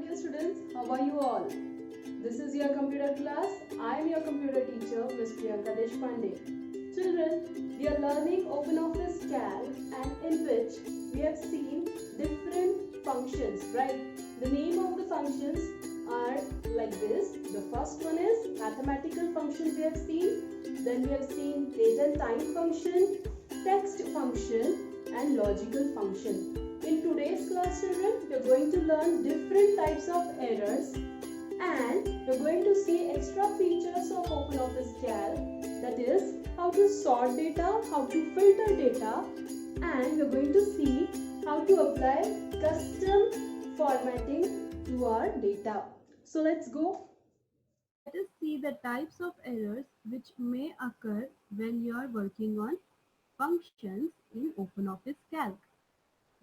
dear students, how are you all? This is your computer class. I am your computer teacher, Ms. Priyanka Deshpande. Children, we are learning OpenOffice Calc and in which we have seen different functions, right? The name of the functions are like this. The first one is mathematical function we have seen. Then we have seen date and time function, text function and logical function. In today's class, children, we are going to learn different types of errors and we are going to see extra features of OpenOffice Calc, that is how to sort data, how to filter data, and we are going to see how to apply custom formatting to our data. So let's go. Let us see the types of errors which may occur when you are working on functions in OpenOffice Calc.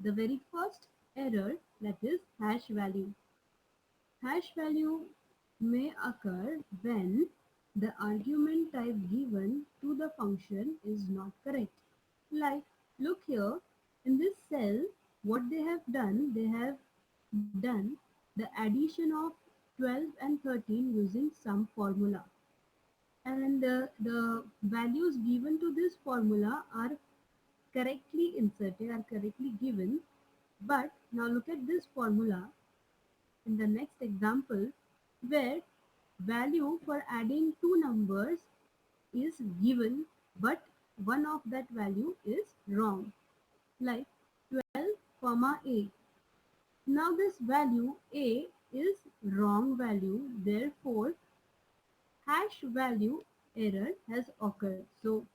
The very first error, that is hash value. Hash value may occur when the argument type given to the function is not correct. Like, look here, in this cell, what they have done the addition of 12 and 13 using some formula. And the values given to this formula are correctly inserted, are correctly given. But now look at this formula in the next example where value for adding two numbers is given, but one of that value is wrong, like 12 comma a. Now this value a is wrong value, therefore hash value error has occurred. So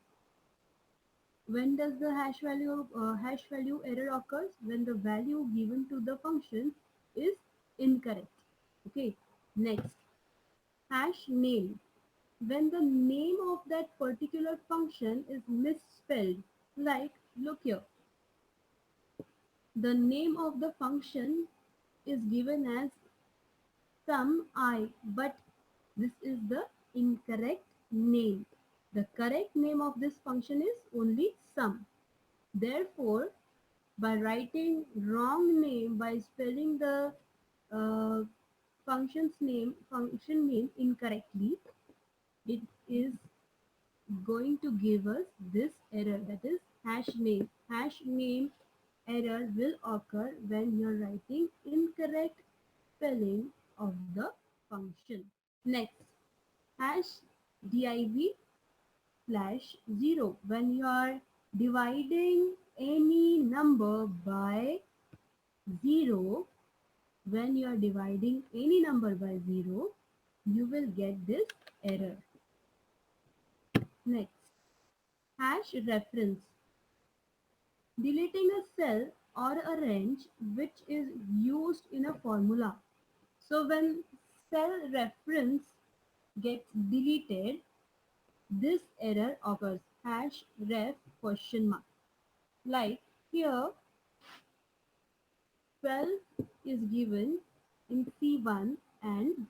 when does the hash value error occurs? When the value given to the function is incorrect. Okay. Next, hash name. When the name of that particular function is misspelled, like look here, the name of the function is given as sum I, but this is the incorrect name. The correct name of this function is only sum. Therefore, by writing wrong name, by spelling the uh, function name incorrectly, it is going to give us this error, that is hash name. Hash name error will occur when you're writing incorrect spelling of the function. Next, hash div slash 0. When you are dividing any number by 0, when you are dividing any number by 0, you will get this error. Next, hash reference. Deleting a cell or a range which is used in a formula. So when cell reference gets deleted, this error occurs, hash ref question mark. Like here 12 is given in C1 and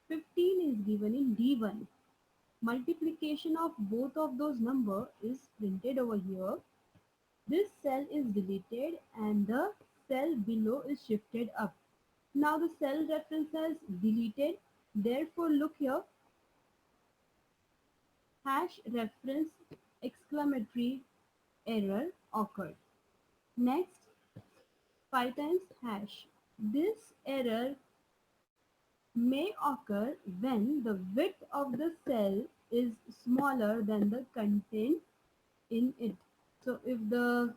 15 is given in D1. Multiplication of both of those numbers is printed over here. This cell is deleted and the cell below is shifted up. Now the cell reference is deleted. Therefore, look here, hash reference exclamatory error occurred. Next, 5 times hash. This error may occur when the width of the cell is smaller than the content in it. So if the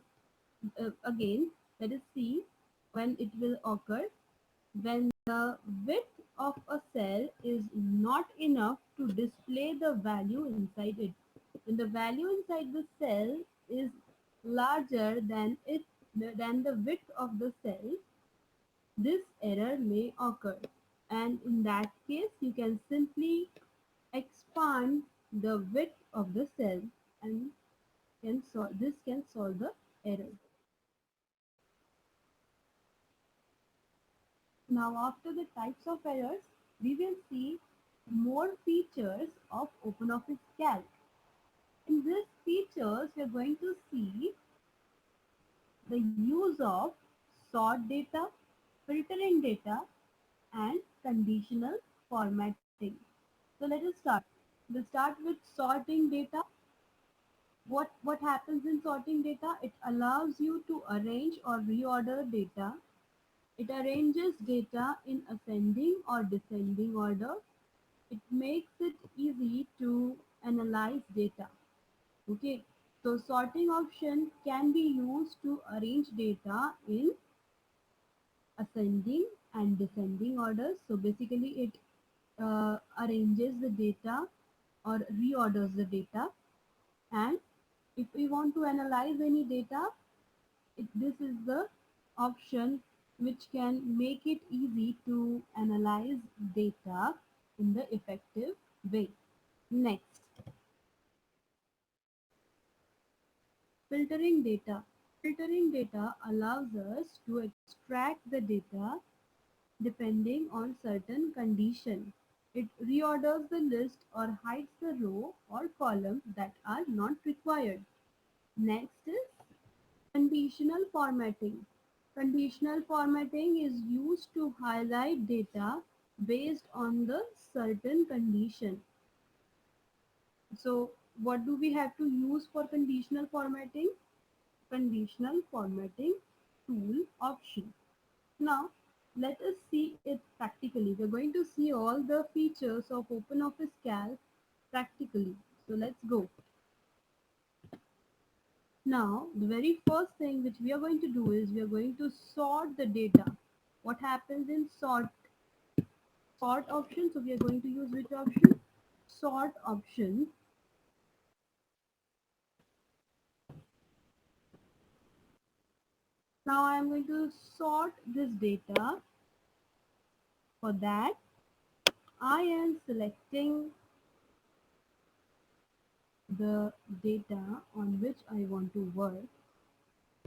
again, let us see when it will occur. When the width of a cell is not enough to display the value inside it. When the value inside the cell is larger than the width of the cell, this error may occur. And in that case, you can simply expand the width of the cell and this can solve the error. Now after the types of errors, we will see more features of OpenOffice Calc. In these features, we are going to see the use of sort data, filtering data, and conditional formatting. So let us start. We'll start with sorting data. What happens in sorting data? It allows you to arrange or reorder data. It arranges data in ascending or descending order. It makes it easy to analyze data. Okay, so sorting option can be used to arrange data in ascending and descending orders. So basically it arranges the data or reorders the data. And if we want to analyze any data, this is the option which can make it easy to analyze data in the effective way. Next, filtering data. Filtering data allows us to extract the data depending on certain condition. It reorders the list or hides the row or column that are not required. Next is conditional formatting. Conditional formatting is used to highlight data based on the certain condition. So what do we have to use for conditional formatting? Conditional formatting tool option. Now let us see it practically. We're going to see all the features of OpenOffice Calc practically. So let's go. Now the very first thing which we are going to do is we are going to sort the data. What happens in sort option? So we are going to use which option? Sort option. Now I am going to sort this data. For that I am selecting the data on which I want to work.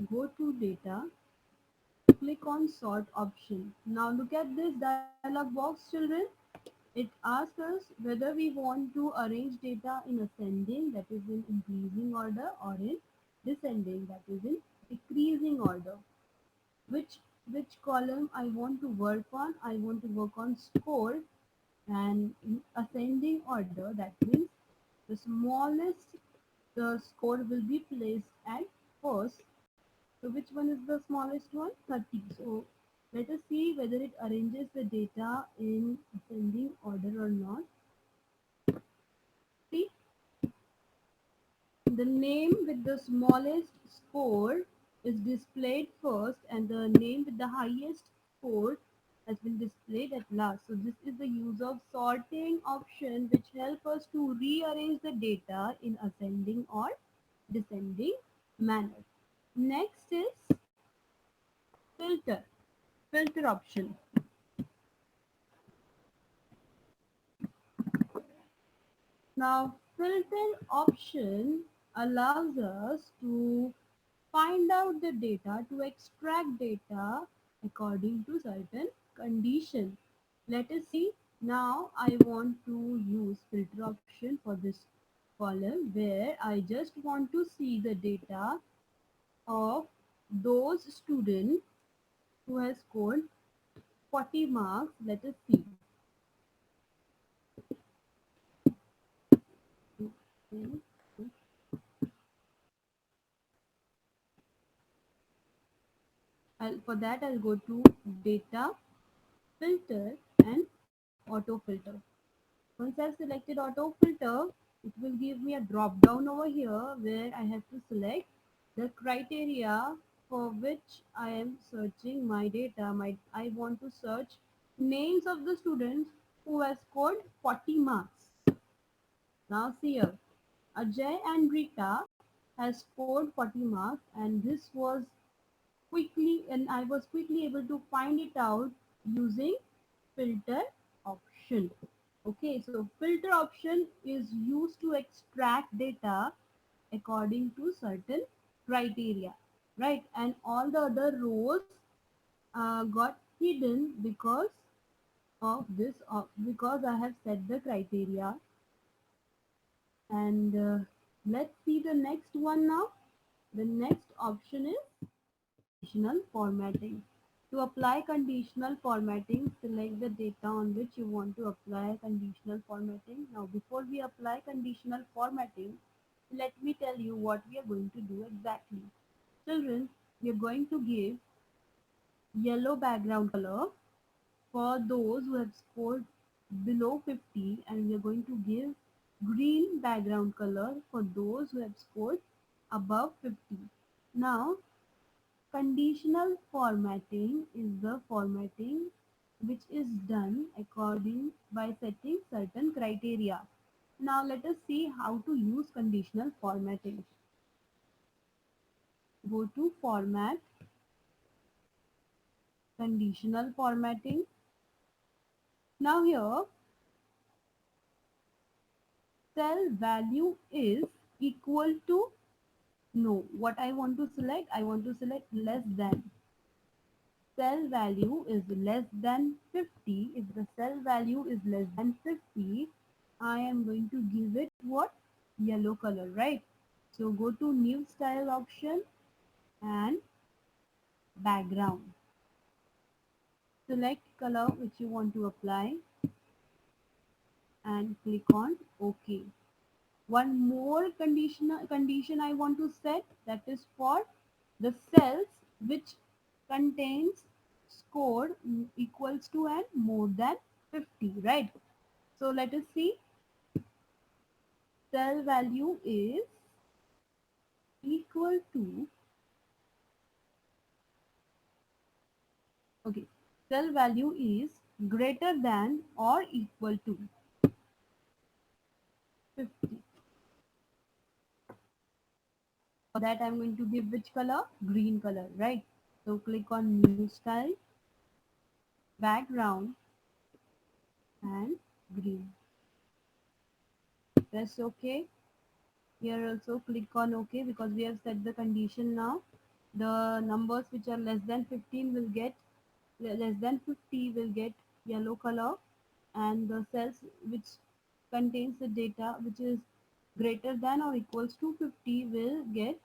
Go to data, click on sort option. Now look at this dialog box, children. It asks us whether we want to arrange data in ascending, that is in increasing order, or in descending, that is in decreasing order. Which column I want to work on? I want to work on score, and in ascending order, that means the smallest the score will be placed at first. So which one is the smallest one? 30. So let us see whether it arranges the data in ascending order or not. See, the name with the smallest score is displayed first, and the name with the highest score has been displayed at last. So this is the use of sorting option which help us to rearrange the data in ascending or descending manner. Next is filter. Filter option. Now filter option allows us to find out the data, to extract data according to certain condition. Let us see. Now I want to use filter option for this column where I just want to see the data of those students who has scored 40 marks. Let us see. For that I'll go to data, filter, and auto filter. Once I've selected auto filter, it will give me a drop down over here where I have to select the criteria for which I am searching my data. I want to search names of the students who have scored 40 marks. Now see here, Ajay and Rita has scored 40 marks, and this was quickly, and I was quickly able to find it out using filter option. Okay, so filter option is used to extract data according to certain criteria, right? And all the other rows got hidden because of this, because I have set the criteria. And let's see the next one now. The next option is conditional formatting. To apply conditional formatting, select the data on which you want to apply conditional formatting. Now, before we apply conditional formatting, let me tell you what we are going to do exactly. Children, we are going to give yellow background color for those who have scored below 50, and we are going to give green background color for those who have scored above 50. Now, conditional formatting is the formatting which is done according by setting certain criteria. Now let us see how to use conditional formatting. Go to Format, Conditional Formatting. Now here cell value is equal to, no, what I want to select, I want to select less than. Cell value is less than 50. If the cell value is less than 50, I am going to give it what? Yellow color, right? So go to new style option and background. Select color which you want to apply and click on OK. One more condition I want to set, that is for the cells which contains score equals to and more than 50, right? So let us see. Cell value is equal to, okay, cell value is greater than or equal to 50. For that I'm going to give which color? Green color, right? So click on new style, background and green. Press OK. Here also click on OK because we have set the condition now. The numbers which are less than 15 will get, less than 50 will get yellow color, and the cells which contains the data which is greater than or equals to 50 will get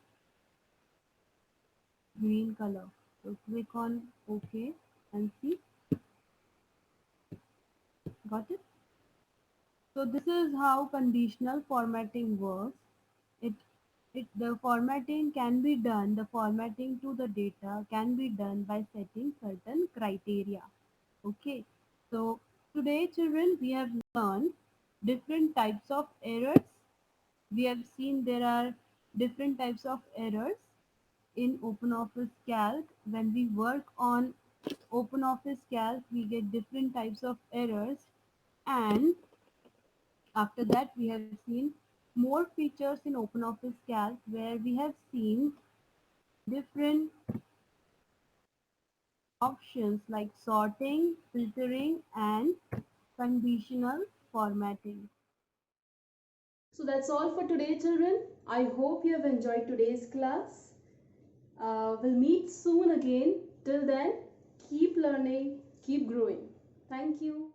green color. So click on OK and see. Got it? So this is how conditional formatting works. It the formatting can be done, the formatting to the data can be done by setting certain criteria. Okay. So today children we have learned different types of errors. We have seen there are different types of errors in OpenOffice Calc. When we work on OpenOffice Calc, we get different types of errors, and after that we have seen more features in OpenOffice Calc where we have seen different options like sorting, filtering and conditional formatting. So that's all for today, children. I hope you have enjoyed today's class. We'll meet soon again. Till then, keep learning, keep growing. Thank you.